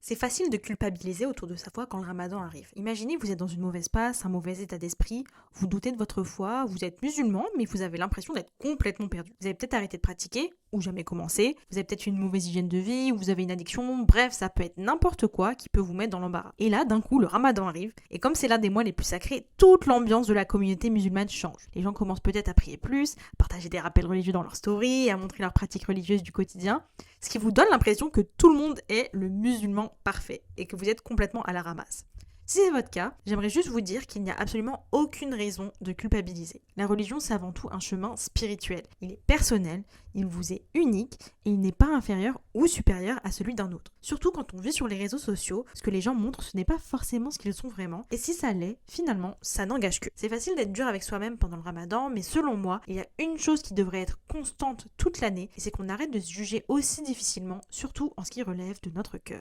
C'est facile de culpabiliser autour de sa foi quand le ramadan arrive. Imaginez, vous êtes dans une mauvaise passe, un mauvais état d'esprit, vous doutez de votre foi, vous êtes musulman, mais vous avez l'impression d'être complètement perdu. Vous avez peut-être arrêté de pratiquer, ou jamais commencé, vous avez peut-être une mauvaise hygiène de vie, ou vous avez une addiction, bref, ça peut être n'importe quoi qui peut vous mettre dans l'embarras. Et là, d'un coup, le ramadan arrive, et comme c'est l'un des mois les plus sacrés, toute l'ambiance de la communauté musulmane change. Les gens commencent peut-être à prier plus, à partager des rappels religieux dans leurs stories, à montrer leurs pratiques religieuses du quotidien, ce qui vous donne l'impression que tout le monde est le musulman parfait et que vous êtes complètement à la ramasse. Si c'est votre cas, j'aimerais juste vous dire qu'il n'y a absolument aucune raison de culpabiliser. La religion, c'est avant tout un chemin spirituel. Il est personnel, il vous est unique et il n'est pas inférieur ou supérieur à celui d'un autre. Surtout quand on vit sur les réseaux sociaux, ce que les gens montrent, ce n'est pas forcément ce qu'ils sont vraiment. Et si ça l'est, finalement, ça n'engage que. C'est facile d'être dur avec soi-même pendant le ramadan, mais selon moi, il y a une chose qui devrait être constante toute l'année, et c'est qu'on arrête de se juger aussi difficilement, surtout en ce qui relève de notre cœur.